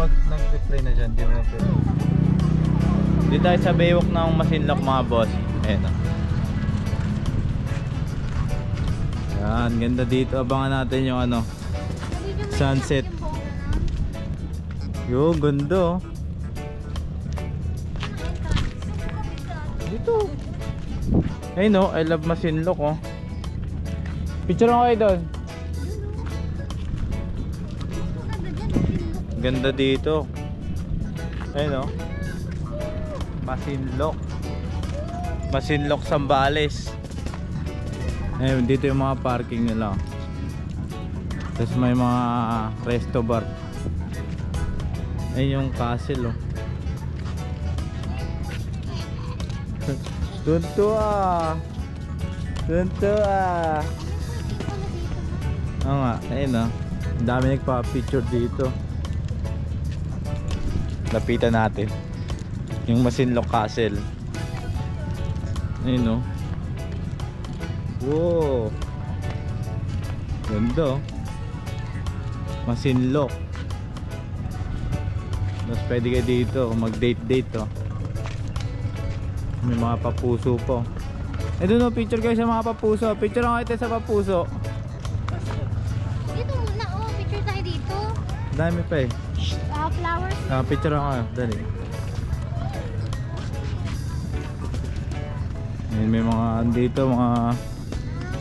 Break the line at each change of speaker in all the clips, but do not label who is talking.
pag nag-reply na dyan, di mo na pwede. Dito tayo sa Baywalk ng Masinloc mga boss. Ayan o. Yan, ganda dito. Abangan natin yung ano, sunset. Yo, ganda oh. Dito. Ayun no, I love Masinloc oh. Picture ako kayo doon. Ganda dito. Ayun oh. Masinloc. Masinloc Zambales. Ayun, dito yung mga parking nila. Tapos may mga resto bar. Ayun yung castle oh. Tuntua. Tuntua. Oo nga, ayun oh. Ang dami nagpa-picture dito. Lapitan natin yung Masinloc Castle. Ayun oh. Wow. Ganda oh. Masinloc. Mas pwede ka dito mag-date-date oh. May mga papuso po. Eh doon oh, picture kayo sa mga papuso. Picture ako ito sa papuso.
Dito muna oh, picture tayo dito.
Dami pa eh.
Flowers.
Picture ako, dali. Ayan, may mga andito, mga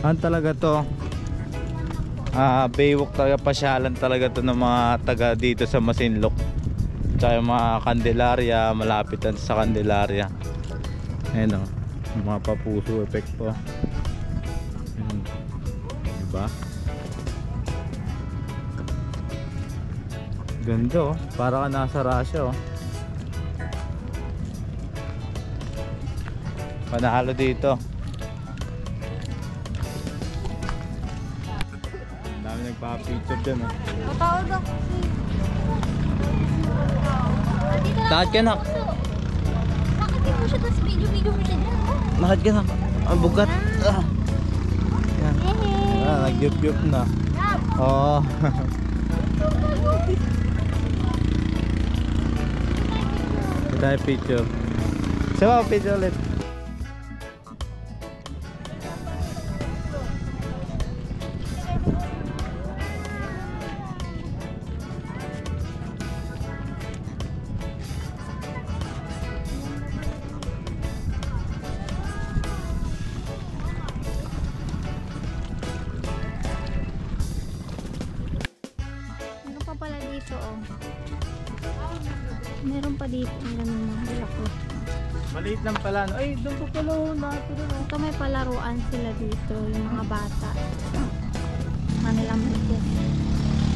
ano talaga to? Baywalk talaga, pasyalan talaga to ng mga taga dito sa Masinloc. Tsaka yung mga Candelaria, malapitan sa Candelaria. Ayan o, yung mga papuso effect po. Diba? Ganda oh, para ka nasa Russia oh. Panalo dito. Ang dami nagpa-picture dyan oh.
Tao daw.
Takad ka na.
Bakit di mo siya tapos video mo siya dyan?
Takad ka na. Ang bugat. Yan. Nag-yup-yup na. Oo. Tayo picture. Sama picture ulit.
Meron pa pala dito oh. Meron pa dito ang ganun mga lako.
Maliit lang pala. No? Ay, doon pa pala natin.
Ito may palaruan sila dito, yung mga bata. Kanilang budget.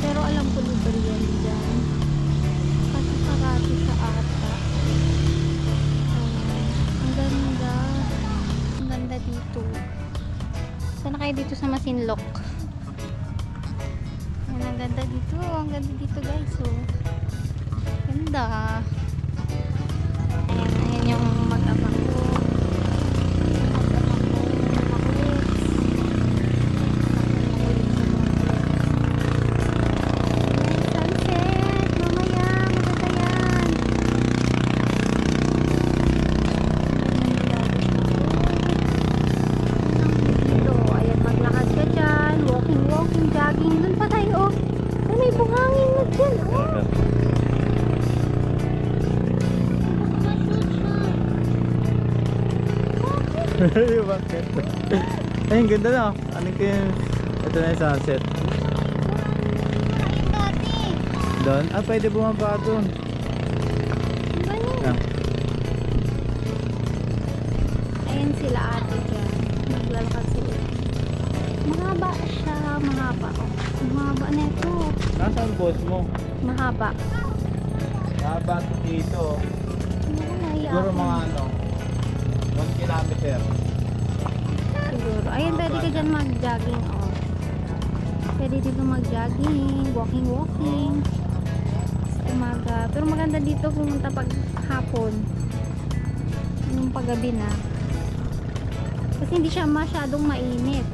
Pero alam ko libre yan dyan. Kasi sarati sa ata. Ang ganda. Ang ganda dito. Sana kayo dito sa Masinloc. Ang ganda dito. Ang ganda dito guys. Oh. Ganda. Ayan yung mag-abang ko. Jogging. Doon pa tayo. Ay, may buhangin na dyan. Oh.
Bakit? Ay, ang ganda na. Ano ko yung... Ito na yung sunset. Doon? Ah, pwede bumaba doon. Ah.
Ayan sila ate dyan. Naglalakad sila. Mahaba siya. Mahaba. Oh. Mahaba na ito.
Nasaan boss mo?
Mahaba.
Mahaba dito. Siguro mga ano, 1 kilometer.
Siguro. Ayan, pwede ka dyan mag-jogging. Oh. Pwede dito mag-jogging, walking. Sa umaga. Pero maganda dito pumunta pag hapon. Yung paggabi na. Kasi hindi siya masyadong mainit.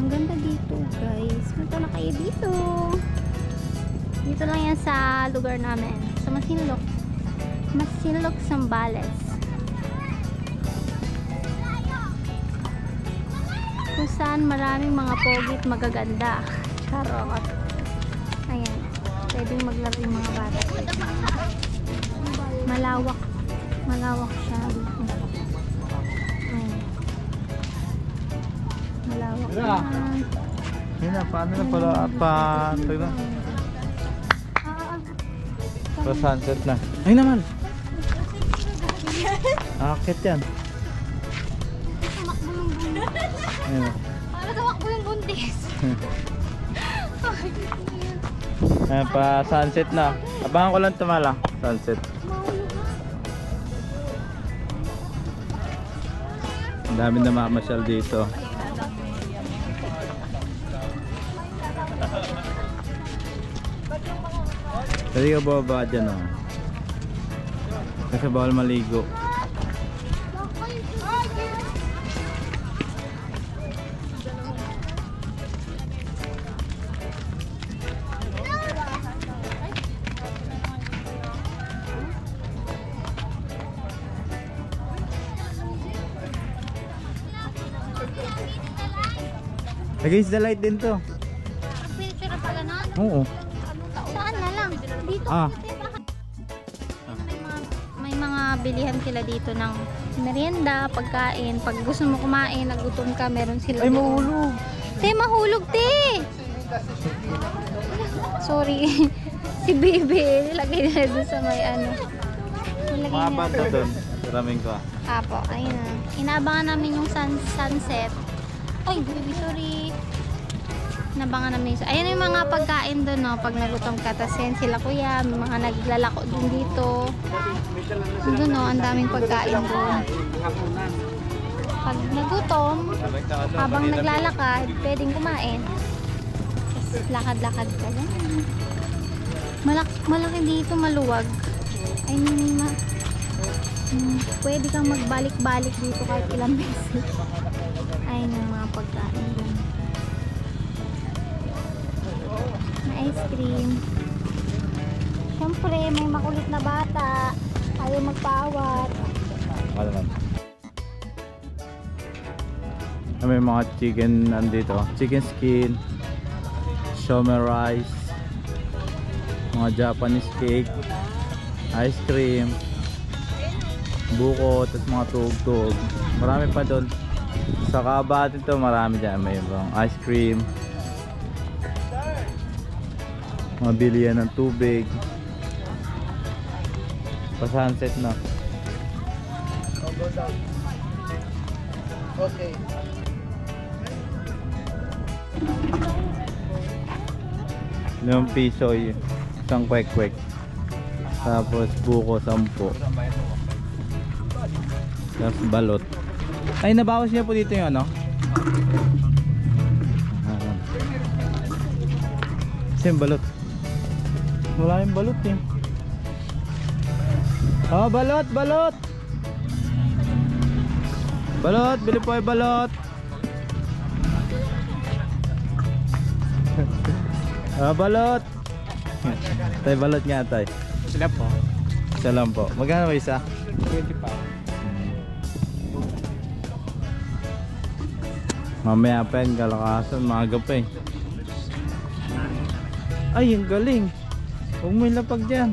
Ang ganda dito, guys. Punta na kayo dito. Dito lang yan sa lugar namin. Sa Masinloc. Masinloc, Zambales. Kung saan maraming mga pogi't magaganda. Charot. Ayan. Pwedeng maglaro yung mga bata. Malawak. Malawak siya dito. Ayan. Malawak na.
Yun na, paano na pala? Ito na. Pa sunset na. Ay naman! Akit yan.
Tumakbo yung buntis.
Ayun.
Para tumakbo yung buntis.
Ayan, pa sunset na. Abangan ko lang tumala. Sunset. Ang dami na mamasyal dito. Kasi ka bababa dyan, oh. Kasi bawal maligo. Against the light din to.
Picture pa ganon?
Oo.
Saan na lang? Dito.
Ah.
May mga bilihan sila dito ng merienda, pagkain. Pag gusto mo kumain, nagutom ka, meron sila.
Ay,
doon.
mahulog.
Te, mahulog, te! Sorry. Si Bebe, nilagay nila doon sa may ano. Nilagay
Mga
nila-
banda doon. Maraming ko.
Apo, ayun na. Inaabangan namin yung sunset. Ay, baby, sorry. Inabangan namin. Ayun yung mga pagkain doon, no? Pag nagutom ka, tas yan sila kuya, may mga naglalako doon dito. Doon, no? Ang daming pagkain doon. Pag nagutom, habang naglalakad, pwedeng kumain. Tapos lakad-lakad ka lang. Malaki dito, maluwag. I mean, pwede kang magbalik-balik dito kahit ilang beses. Ayun yung mga pagkain dun. May ice cream. Siyempre, may makulit na bata. Ayaw magpawat.
Wala lang. May mga chicken nandito. Chicken skin, shomai rice, mga Japanese cake, ice cream, buko, tapos mga tugtog. Marami pa doon. Sa Kabati to, marami dyan. May ice cream, mga bilihan ng tubig. Pa sunset na.
Okay.
Limang piso isang kwek-kwek. Tapos buko 10. Tapos balot. Ay, nabawas niya po dito yung ano. Kasi yung balot. Wala yung balot eh. Oh, balot, balot. Balot, bili po yung balot. Ah, balot. Tay, balot nga tay.
Sila po.
Isa lang po. Magkano ba isa?
25.
Mamaya pa yan, kalakasan, maaga pa eh. Ay, ang galing. Huwag mo ilapag dyan.